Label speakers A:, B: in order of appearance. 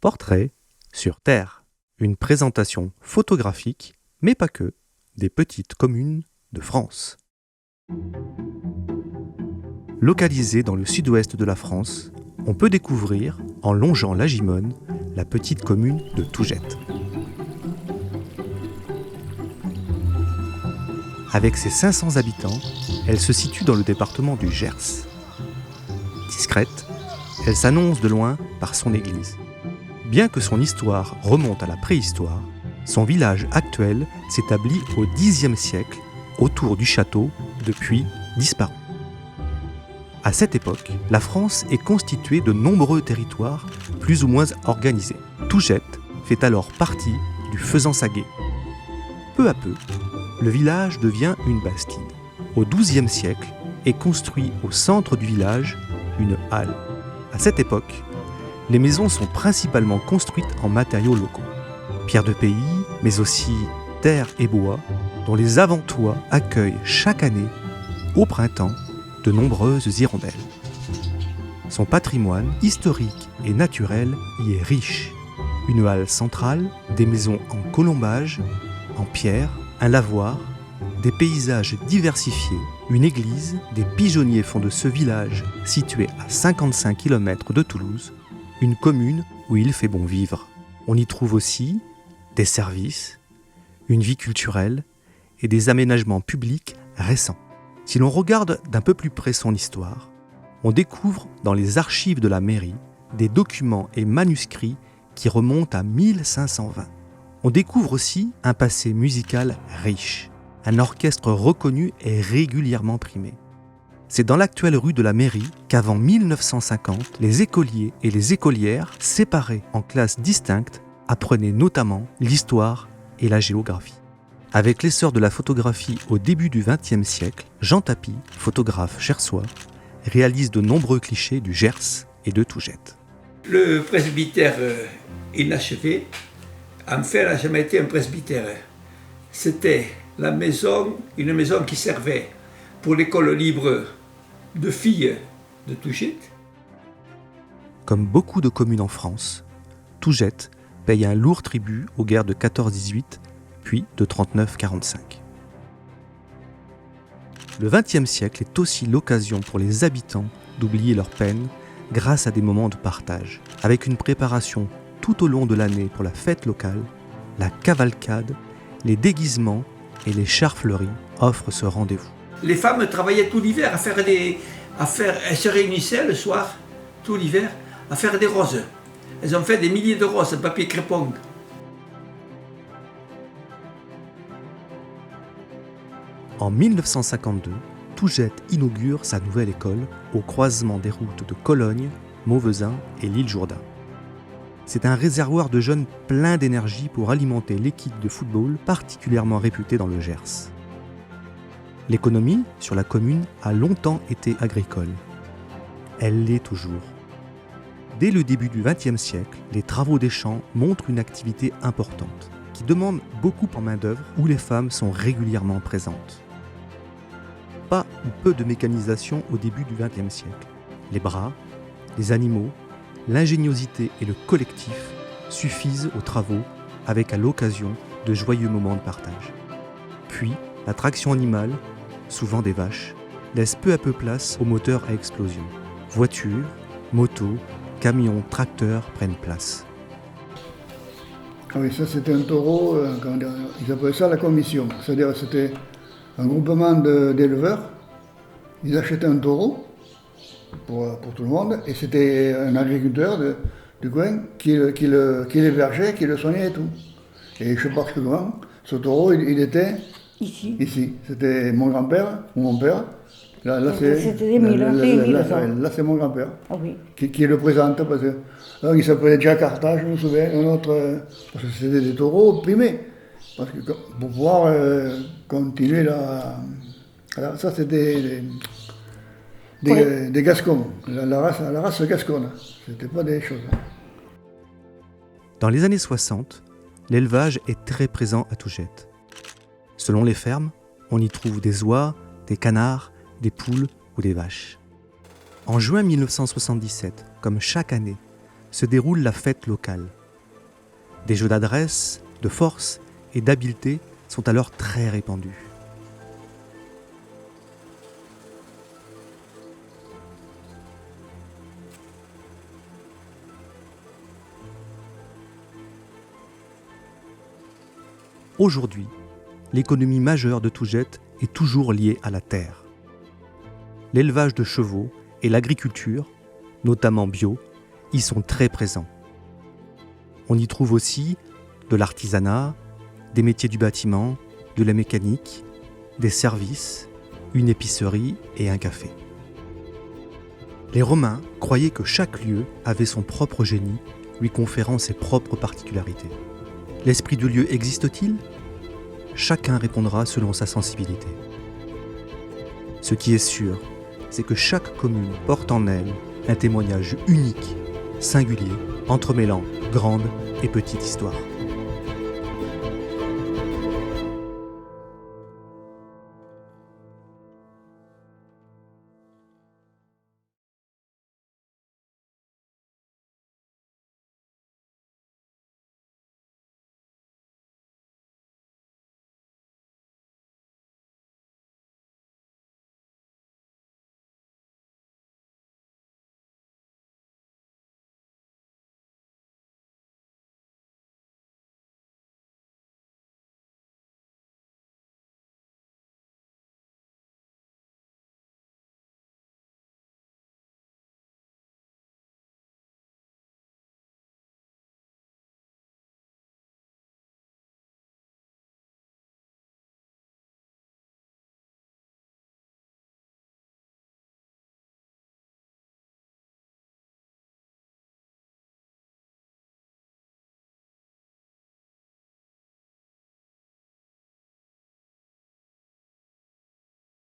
A: Portrait sur Terre. Une présentation photographique, mais pas que, des petites communes de France. Localisée dans le sud-ouest de la France, on peut découvrir, en longeant la Gimone, la petite commune de Tougette. Avec ses 500 habitants, elle se situe dans le département du Gers. Discrète, elle s'annonce de loin par son église. Bien que son histoire remonte à la préhistoire, son village actuel s'établit au Xe siècle autour du château, depuis disparu. À cette époque, la France est constituée de nombreux territoires plus ou moins organisés. Tougette fait alors partie du Fezensaguet. Peu à peu, le village devient une bastide. Au XIIe siècle est construit au centre du village une halle. À cette époque, les maisons sont principalement construites en matériaux locaux. Pierre de pays, mais aussi terre et bois, dont les avant-toits accueillent chaque année, au printemps, de nombreuses hirondelles. Son patrimoine historique et naturel y est riche. Une halle centrale, des maisons en colombage, en pierre, un lavoir, des paysages diversifiés, une église, des pigeonniers font de ce village, situé à 55 km de Toulouse, une commune où il fait bon vivre. On y trouve aussi des services, une vie culturelle et des aménagements publics récents. Si l'on regarde d'un peu plus près son histoire, on découvre dans les archives de la mairie des documents et manuscrits qui remontent à 1520. On découvre aussi un passé musical riche, un orchestre reconnu et régulièrement primé. C'est dans l'actuelle rue de la mairie qu'avant 1950, les écoliers et les écolières, séparés en classes distinctes, apprenaient notamment l'histoire et la géographie. Avec l'essor de la photographie au début du XXe siècle, Jean Tapie, photographe gersois, réalise de nombreux clichés du Gers et de Tougette.
B: Le presbytère inachevé, en fait, n'a jamais été un presbytère. C'était une maison qui servait pour l'école libre de filles de Tougette.
A: Comme beaucoup de communes en France, Tougette paye un lourd tribut aux guerres de 14-18, puis de 39-45. Le XXe siècle est aussi l'occasion pour les habitants d'oublier leurs peines grâce à des moments de partage. Avec une préparation tout au long de l'année pour la fête locale, la cavalcade, les déguisements et les chars fleuris offrent ce rendez-vous.
B: Les femmes travaillaient tout l'hiver elles se réunissaient le soir, tout l'hiver, à faire des roses. Elles ont fait des milliers de roses en papier crépon.
A: En 1952, Tougette inaugure sa nouvelle école au croisement des routes de Cologne, Mauvezin et l'île Jourdain. C'est un réservoir de jeunes plein d'énergie pour alimenter l'équipe de football particulièrement réputée dans le Gers. L'économie sur la commune a longtemps été agricole. Elle l'est toujours. Dès le début du XXe siècle, les travaux des champs montrent une activité importante, qui demande beaucoup en main-d'œuvre où les femmes sont régulièrement présentes. Pas ou peu de mécanisation au début du XXe siècle. Les bras, les animaux, l'ingéniosité et le collectif suffisent aux travaux avec à l'occasion de joyeux moments de partage. Puis, la traction animale, souvent des vaches, laisse peu à peu place aux moteurs à explosion. Voitures, motos, camions, tracteurs prennent place.
C: Ah oui, ça c'était un taureau, ils appelaient ça la commission, c'est-à-dire c'était un groupement d'éleveurs, ils achetaient un taureau pour tout le monde, et c'était un agriculteur du coin qui l'hébergeait, qui le soignait et tout. Et je sais pas comment, ce taureau il était ici. C'était mon grand-père ou mon père. Là c'est mon grand-père,
D: ah oui.
C: qui le présente, parce que il s'appelait Jacques Arta, je me souviens, un autre, parce que c'était des taureaux primés, parce que pour pouvoir continuer là, ça c'était des Gascons, la race gasconne, c'était pas des choses.
A: Dans les années 60, l'élevage est très présent à Tougette. Selon les fermes, on y trouve des oies, des canards, des poules ou des vaches. En juin 1977, comme chaque année, se déroule la fête locale. Des jeux d'adresse, de force et d'habileté sont alors très répandus. Aujourd'hui, l'économie majeure de Tougette est toujours liée à la terre. L'élevage de chevaux et l'agriculture, notamment bio, y sont très présents. On y trouve aussi de l'artisanat, des métiers du bâtiment, de la mécanique, des services, une épicerie et un café. Les Romains croyaient que chaque lieu avait son propre génie, lui conférant ses propres particularités. L'esprit du lieu existe-t-il ? Chacun répondra selon sa sensibilité. Ce qui est sûr, c'est que chaque commune porte en elle un témoignage unique, singulier, entremêlant grande et petite histoire.